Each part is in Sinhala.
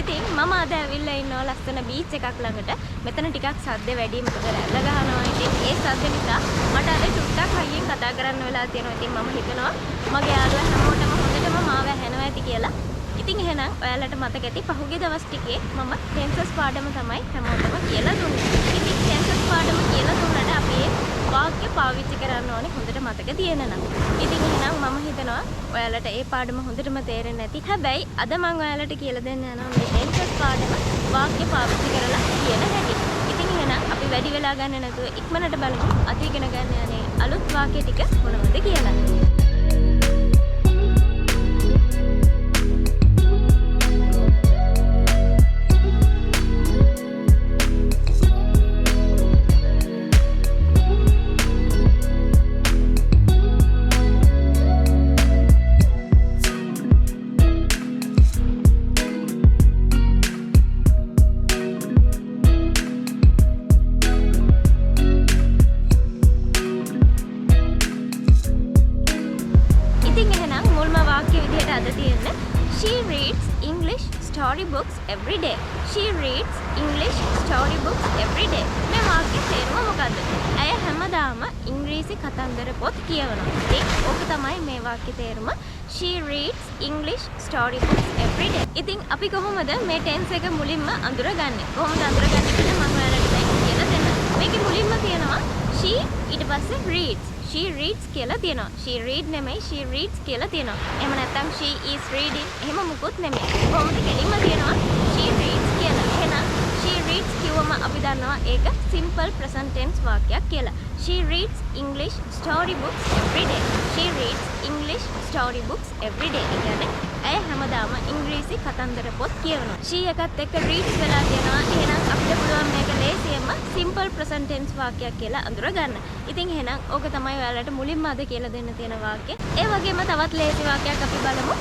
ඉතින් මම අද ඇවිල්ලා ඉන්නවා ලස්සන බීච් එකක් ළඟට. මෙතන ටිකක් සද්ද වැඩි මොකද රැල්ල ගහනවා. ඉතින් ඒ සද්ද නිසා මට අද ටුට්ටක් හයියෙන් කතා කරන්න වෙලා තියෙනවා. ඉතින් මම හිතනවා මගේ යාළුවා හැමෝටම හොඳටම මාව ඇහෙනවා ඇති කියලා. ඉතින් එහෙනම් ඔයාලට මතක ඇති පහුගිය දවස් ටිකේ මම ටෙන්සස් පාඩම තමයි හැමෝටම කියලා දුන්නේ. ඉතින් ටෙන්සස් පාඩම කියලා දුන්නට අපි වාක්‍ය පාවිච්චි කරන්න ඕනේ හොඳට මතක තියෙනවා. ඉතින් එහෙනම් මම හිතනවා ඔයාලට ඒ පාඩම හොඳටම තේරෙන්නේ නැති. හැබැයි අද මම ඔයාලට කියලා දෙන්න යනවා මේ ටෙන්සස් පාඩම වාක්‍ය පාවිච්චි කරලා කියන හැටි. ඉතින් එහෙනම් අපි වැඩි වෙලා ගන්න නැතුව ඉක්මනට බලමු අද ඉගෙන ගන්න යන්නේ අලුත් වාක්‍ය ටික මොනවද කියලා. She reads English storybooks every day. She reads English storybooks every day. මේ වාක්‍යයේ තේරුම මොකද්ද? ඇය හැමදාම ඉංග්‍රීසි කතන්දර පොත් කියවනවා. ඉතින් ඕක තමයි මේ වාක්‍යයේ තේරුම. She reads English storybooks every day. ඉතින් අපි කොහොමද මේ ටෙන්ස් එක මුලින්ම අඳුරගන්නේ? කොහොමද අඳුරගන්නේ කියලා මම ඔයාලට දැන් කියලා දෙන්නම්. මේකේ මුලින්ම තියෙනවා she ඊට පස්සේ reads. She reads කියලා තියෙනවා. She read නෙමෙයි she reads කියලා තියෙනවා. එහෙම නැත්නම් she is reading එහෙම මුකුත් නෙමෙයි. කොහොමද කෙලින්ම තියෙනවා she reads කියලා. එහෙනම් she reads කිව්වම අපි දන්නවා ඒක simple present tense වාක්‍යයක් කියලා. She reads English storybooks every day. She reads English storybooks every day. ඒ කියන්නේ ඇය හැමදාම ඉංග්‍රීසි කතන්දර පොත් කියවනවා. she එකත් එක්ක reads වෙලා තියෙනවා. එහෙනම් අපිට පුළුවන් මේක ලේසියෙන්ම simple present tense වාක්‍යයක් කියලා අඳුර ගන්න. ඉතින් එහෙනම් ඕක තමයි ඔයාලට මුලින්ම අද කියලා දෙන්න තියෙන වාක්‍ය. ඒ වගේම තවත් ලේසි වාක්‍යයක් අපි බලමු.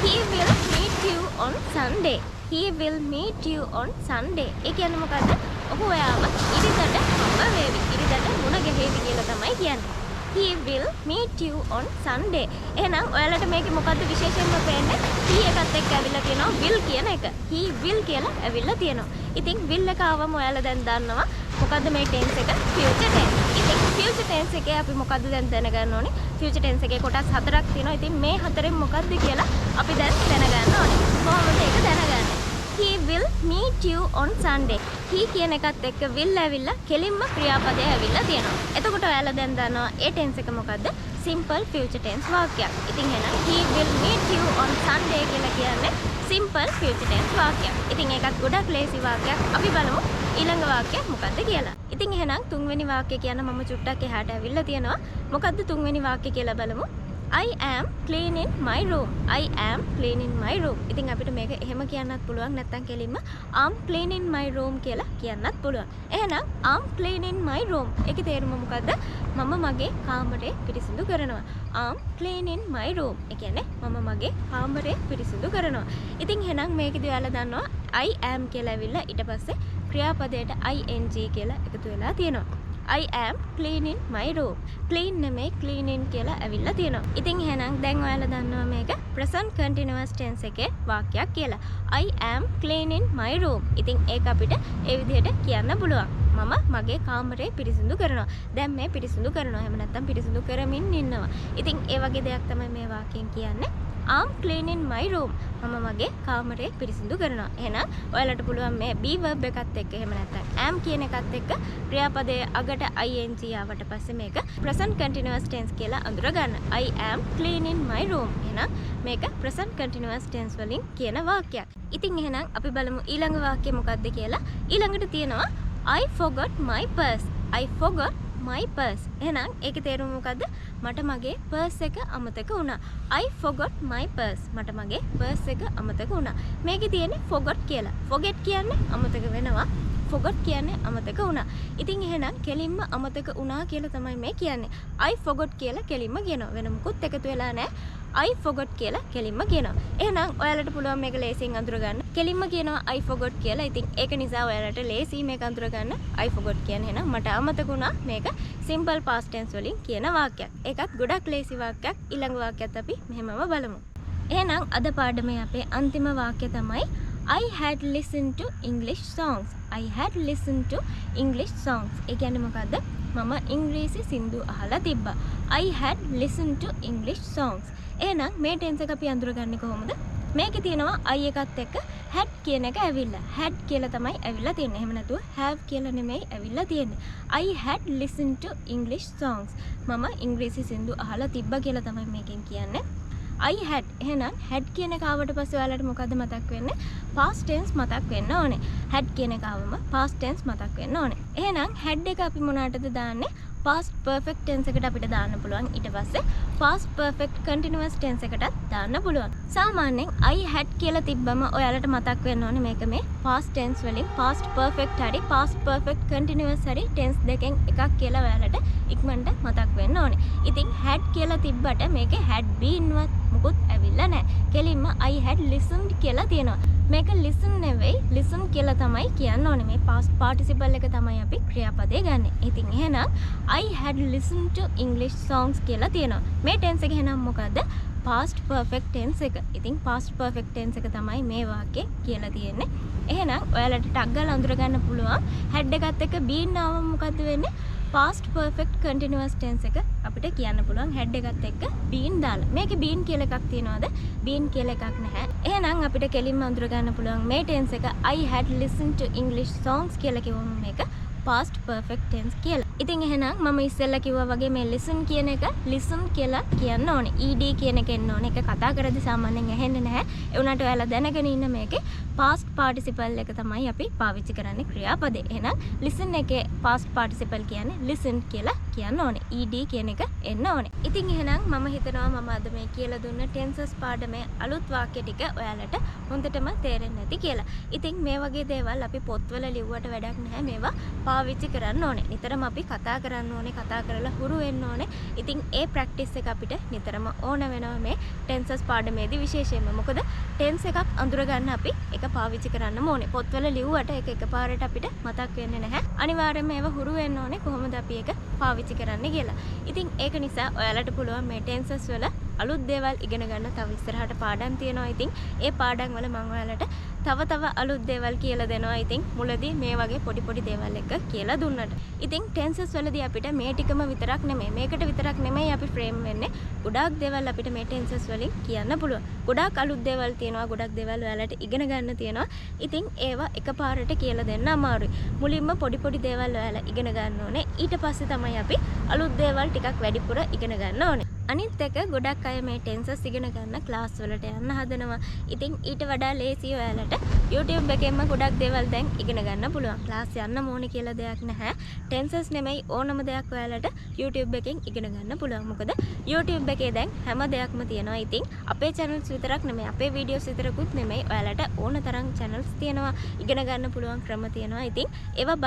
He will meet you on Sunday. He will meet you on Sunday. ඒ කියන්නේ මොකද්ද? ඔහු ඔයාව ඉරිදට හම්බ වෙවි. ඉරිදට මුණ ගැහෙවි කියලා තමයි කියන්නේ. He will meet you on Sunday. එහෙනම් ඔයාලට මේකේ මොකද්ද විශේෂයෙන්ම පේන්නේ? he එකත් එක්ක ඇවිල්ලා තියෙනවා will කියන එක. he will කියලා ඇවිල්ලා තියෙනවා. ඉතින් will එක ආවම ඔයාලා දැන් දන්නවා මොකද්ද මේ tense එක? future tense. ඉතින් future tense එකේ අපි මොකද්ද දැන් දැනගන්න ඕනේ? future tense එකේ කොටස් හතරක් තියෙනවා. ඉතින් මේ හතරෙන් මොකද්ද කියලා අපි දැන් දැනගන්න ඕනේ. කොහොමද ඒක දැනගන්නේ? He will meet you on Sunday. He කියන එකත් එක්ක will ඇවිල්ලා කෙලින්ම ක්‍රියාපදය ඇවිල්ලා තියෙනවා. එතකොට ඔයාලා දැන් දන්නවා ඒ tense එක මොකද්ද? simple future tense වාක්‍යයක්. ඉතින් එහෙනම් he will meet you on Sunday කියලා කියන්නේ simple future tense වාක්‍යයක්. ඉතින් ඒකත් ගොඩක් ලේසි වාක්‍යයක්. අපි බලමු ඊළඟ වාක්‍යය මොකද්ද කියලා. ඉතින් එහෙනම් තුන්වෙනි වාක්‍යය කියන මම චුට්ටක් එහාට ඇවිල්ලා තියෙනවා. මොකද්ද තුන්වෙනි වාක්‍යය කියලා බලමු. I am cleaning my room. I am cleaning my room. ඉතින් අපිට මේක එහෙම කියන්නත් පුළුවන් නැත්නම් කෙලින්ම I'm cleaning my room කියලා කියන්නත් පුළුවන්. එහෙනම් I'm cleaning my room. ඒකේ තේරුම මොකද්ද? මම මගේ කාමරය පිරිසිදු කරනවා. I'm cleaning my room. ඒ කියන්නේ මම මගේ කාමරය පිරිසිදු කරනවා. ඉතින් එහෙනම් මේකදී ඔයාලා දන්නවා I am කියලා ඇවිල්ලා ඊට පස්සේ ක්‍රියාපදයට ing කියලා එකතු වෙලා තියෙනවා. I am cleaning my room. Clean නෙමෙයි cleaning කියලා ඇවිල්ලා තියෙනවා. ඉතින් එහෙනම් දැන් ඔයාලා දන්නවා මේක present continuous tense එකේ වාක්‍යයක් කියලා. I am cleaning my room. ඉතින් ඒක අපිට ඒ විදිහට කියන්න පුළුවන්. මම මගේ කාමරය පිරිසිදු කරනවා. දැන් මේ පිරිසිදු කරනවා. එහෙම නැත්නම් පිරිසිදු කරමින් ඉන්නවා. ඉතින් ඒ වගේ දෙයක් තමයි මේ වාක්‍යයෙන් කියන්නේ. I'm cleaning my room. මම මගේ කාමරය පිරිසිදු කරනවා. එහෙනම් ඔයාලට පුළුවන් මේ be verb එකත් එක්ක එහෙම නැත්නම් am කියන එකත් එක්ක ක්‍රියාපදයේ අගට ing ආවට පස්සේ මේක present continuous tense කියලා අඳුර ගන්න. I am cleaning my room. එහෙනම් මේක present continuous tense වලින් කියන වාක්‍යයක්. ඉතින් එහෙනම් අපි බලමු ඊළඟ වාක්‍යය මොකක්ද කියලා. ඊළඟට තියෙනවා I forgot my purse. I forgot my purse. එහෙනම් ඒකේ තේරුම මොකද්ද? මට මගේ purse එක අමතක වුණා. I forgot my purse. මට මගේ purse එක අමතක වුණා. මේකේ තියෙන්නේ forgot කියලා. forget කියන්නේ අමතක වෙනවා. forgot කියන්නේ අමතක වුණා. ඉතින් එහෙනම් කෙලින්ම අමතක වුණා කියලා තමයි මේ කියන්නේ. I forgot කියලා කෙලින්ම කියනවා. වෙන මොකුත් එකතු වෙලා නැහැ. I forgot කියලා කෙලින්ම කියනවා. එහෙනම් ඔයාලට පුළුවන් මේක ලේසියෙන් අඳුර ගන්න. කෙලින්ම කියනවා I forgot කියලා. ඉතින් ඒක නිසා ඔයාලට ලේසි මේක අඳුර ගන්න. I forgot කියන්නේ එහෙනම් මට අමතක වුණා. මේක simple past tense වලින් කියන වාක්‍යයක්. ඒකත් ගොඩක් ලේසි වාක්‍යයක්. ඊළඟ වාක්‍යයත් අපි මෙහෙමම බලමු. එහෙනම් අද පාඩමේ අපේ අන්තිම වාක්‍ය තමයි I had listened to English songs. I had listened to English songs. ඒ කියන්නේ මොකද්ද? මම ඉංග්‍රීසි සින්දු අහලා තිබ්බා. I had listened to English songs. එහෙනම් මේ ටෙන්ස් එක අපි අඳුරගන්නේ කොහොමද? මේකේ තියෙනවා I එකත් එක්ක had කියන එක ඇවිල්ලා. had කියලා තමයි ඇවිල්ලා තියෙන්නේ. එහෙම නැතුව have කියලා නෙමෙයි ඇවිල්ලා තියෙන්නේ. I had listened to English songs. මම ඉංග්‍රීසි සින්දු අහලා තිබ්බා කියලා තමයි මේකෙන් කියන්නේ. I had එහෙනම් had කියන එක ආවට පස්සේ ඔයාලට මොකද්ද මතක් වෙන්නේ? past tense මතක් වෙන්න ඕනේ. had කියන එක ආවම past tense මතක් වෙන්න ඕනේ. එහෙනම් had එක අපි මොනකටද දාන්නේ? past perfect tense එකට අපිට දාන්න පුළුවන්. ඊට පස්සේ past perfect continuous tense එකටත් දාන්න පුළුවන්. සාමාන්‍යයෙන් I had කියලා තිබ්බම ඔයාලට මතක් වෙන්න ඕනේ මේක මේ past tense වලින් past perfect හරි past perfect continuous හරි tense දෙකෙන් එකක් කියලා ඔයාලට ඉක්මනට මතක් වෙන්න ඕනේ. ඉතින් had කියලා තිබ්බට මේකේ had been වත් මුකුත් ඇවිල්ලා නැහැ. කෙලින්ම I had listened කියලා තියෙනවා. මේක listen නෙවෙයි listen කියලා තමයි කියන්න ඕනේ. මේ past participle එක තමයි අපි ක්‍රියාපදේ ගන්නෙ. ඉතින් එහෙනම් I had listened to English songs කියලා තියෙනවා. මේ tense එක එහෙනම් මොකද්ද? past perfect tense එක. ඉතින් past perfect tense එක තමයි මේ වාක්‍යය කියලා තියෙන්නේ. එහෙනම් ඔයාලට ටක් ගාලා අඳුර ගන්න පුළුවන් had එකත් එක්ක been ආවම මොකද්ද වෙන්නේ? past perfect continuous tense එක අපිට කියන්න පුළුවන් had එකත් එක්ක been දාලා. මේකේ been කියලා එකක් තියනවාද? been කියලා එකක් නැහැ. එහෙනම් අපිට කෙලින්ම අඳුර ගන්න පුළුවන් මේ tense එක I had listened to English songs කියලා කිව්වම මේක past perfect tense කියලා. ඉතින් එහෙනම් මම ඉස්සෙල්ලා කිව්වා වගේ මේ listen කියන එක listen කියලා කියන්න ඕනේ. ed කියන එක එන්න ඕනේ. ඒක කතා කරද්දී සාමාන්‍යයෙන් ඇහෙන්නේ නැහැ. ඒ වුණාට ඔයාලා දැනගෙන ඉන්න මේකේ past participle එක තමයි අපි පාවිච්චි කරන්නේ ක්‍රියාපදේ. එහෙනම් listen එකේ past participle කියන්නේ listen කියලා කියන්න ඕනේ. ed කියන එක එන්න ඕනේ. ඉතින් එහෙනම් මම හිතනවා මම අද මේ කියලා දුන්න tenses පාඩමේ අලුත් වාක්‍ය ටික ඔයාලට හොඳටම තේරෙන්නේ නැති කියලා. ඉතින් මේ වගේ දේවල් අපි පොත්වල ලිව්වට වැඩක් නැහැ. මේවා පාවිච්චි කරන්න ඕනේ. නිතරම අපි කතා කරන්න ඕනේ. කතා කරලා හුරු වෙන්න ඕනේ. ඉතින් ඒ ප්‍රැක්ටිස් එක අපිට නිතරම ඕන වෙනවා මේ tenses පාඩමේදී විශේෂයෙන්ම. මොකද tense එකක් අඳුර ගන්න අපි ඒක පාවිච්චි කරන්නම ඕනේ. පොත්වල ලිව්වට ඒක එකපාරට අපිට මතක් වෙන්නේ නැහැ. අනිවාර්යයෙන්ම ඒව හුරු වෙන්න ඕනේ කොහොමද අපි ඒක පාවිච්චි කරන්නේ කියලා. ඉතින් ඒක නිසා ඔයාලට පුළුවන් මේ tenses වල අලුත් දේවල් ඉගෙන ගන්න තව ඉස්සරහට පාඩම් තියෙනවා. ඉතින් ඒ පාඩම් වල මම ඔයාලට තව අලුත් දේවල් කියලා දෙනවා. ඉතින් මුලදී මේ වගේ පොඩි දේවල් එක කියලා දුන්නට. ඉතින් tenses වලදී අපිට මේ ටිකම විතරක් නෙමෙයි මේකට විතරක් නෙමෙයි අපි ෆ්‍රේම් වෙන්නේ. ගොඩාක් දේවල් අපිට මේ tenses වලින් කියන්න පුළුවන්. ගොඩාක් අලුත් දේවල් තියෙනවා. ගොඩක් දේවල් ඔයාලට ඉගෙන ගන්න තියෙනවා. ඉතින් ඒවා එකපාරට කියලා දෙන්න අමාරුයි. මුලින්ම පොඩි දේවල් ඔයාලා ඉගෙන ගන්න ඕනේ. ඊට පස්සේ තමයි අපි අලුත් දේවල් ටිකක් වැඩිපුර ඉගෙන ගන්න ඕනේ. අනිත් එක ගොඩක් අය මේ tenses ඉගෙන ගන්න ක්ලාස් වලට යන්න හදනවා. ඉතින් ඊට වඩා ලේසි ඔයාලට YouTube එකෙන්ම ගොඩක් දේවල් දැන් ඉගෙන ගන්න පුළුවන්. ක්ලාස් යන්න ඕනේ කියලා දෙයක් නැහැ. tenses නෙමෙයි ඕනම දෙයක් ඔයාලට YouTube එකෙන් ඉගෙන ගන්න පුළුවන්. මොකද YouTube එකේ දැන් හැම දෙයක්ම තියෙනවා. ඉතින් අපේ channels විතරක් නෙමෙයි අපේ videos විතරකුත් නෙමෙයි ඔයාලට ඕන තරම් channels තියෙනවා. ඉගෙන ගන්න පුළුවන් ක්‍රම තියෙනවා. ඉතින් ඒවා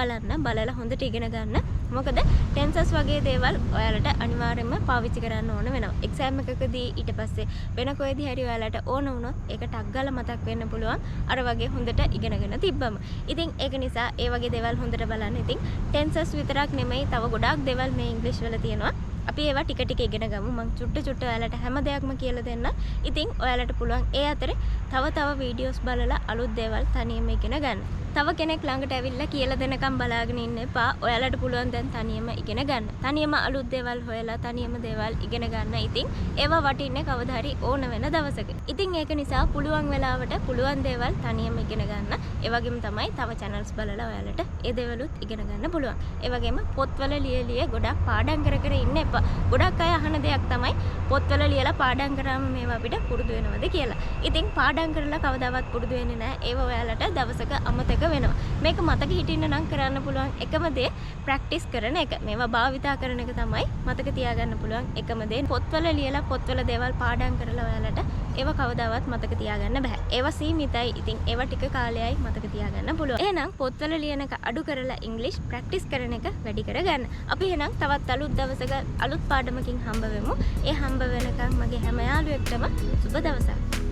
බලලා හොඳට ඉගෙන ගන්න. මොකද tenses වගේ දේවල් ඔයාලට අනිවාර්යයෙන්ම පාවිච්චි කරන්න ඕන වෙනවා. එක්සෑම් එකකදී ඊට පස්සේ වෙන කොහෙදී හරි ඔයාලට ඕන වුණොත් ඒක ටක් ගාලා මතක් වෙන්න පුළුවන්. අර වගේ හොඳට ඉගෙනගෙන තිබ්බම. ඉතින් ඒක නිසා ඒ වගේ දේවල් හොඳට බලන්න. ඉතින් tenses විතරක් නෙමෙයි තව ගොඩාක් දේවල් මේ ඉංග්‍රීසි වල තියෙනවා. අපි ඒවා ටික ඉගෙන ගමු. මම චුට්ට ඔයාලට හැම දෙයක්ම කියලා දෙන්න. ඉතින් ඔයාලට පුළුවන් ඒ අතරේ තව වීඩියෝස් බලලා අලුත් දේවල් තනියම ඉගෙන ගන්න. තව කෙනෙක් ළඟට ඇවිල්ලා කියලා දෙනකම් බලාගෙන ඉන්න එපා. ඔයාලට පුළුවන් දැන් තනියම ඉගෙන ගන්න. තනියම අලුත් දේවල් හොයලා තනියම දේවල් ඉගෙන ගන්න. ඉතින් ඒවා වටින්නේ කවදා හරි ඕන වෙන දවසක. ඉතින් ඒක නිසා පුළුවන් වෙලාවට පුළුවන් දේවල් තනියම ඉගෙන ගන්න. ඒ වගේම තමයි තව channels බලලා ඔයාලට ඒ දේවලුත් ඉගෙන ගන්න පුළුවන්. ඒ වගේම පොත්වල ලියලිය ගොඩක් පාඩම් කර ඉන්න එපා. ගොඩක් අය අහන දෙයක් තමයි පොත්වල ලියලා පාඩම් කරාම මේවා අපිට පුරුදු වෙනවද කියලා. ඉතින් පාඩම් කරලා කවදාවත් පුරුදු වෙන්නේ නැහැ. ඒව ඔයාලට දවසක අමතක වෙනවා. මේක මතක හිටින්න නම් කරන්න පුළුවන් එකම දේ ප්‍රැක්ටිස් කරන එක. මේවා භාවිතා කරන එක තමයි මතක තියාගන්න පුළුවන් එකම දේ. පොත්වල ලියලා පොත්වල දේවල් පාඩම් කරලා ඔයාලට ඒව කවදාවත් මතක තියාගන්න බෑ. ඒවා සීමිතයි. ඉතින් ඒවා ටික කාලයයි මතක තියාගන්න පුළුවන්. එහෙනම් පොත්වල ලියන එක අඩු කරලා ඉංග්‍රීසි ප්‍රැක්ටිස් කරන එක වැඩි කරගන්න. අපි එහෙනම් තවත් අලුත් දවසක අලුත් පාඩමකින් හම්බ වෙමු. ඒ හම්බ වෙනකන් මගේ හැම යාළුවෙක්ටම සුබ දවසක්.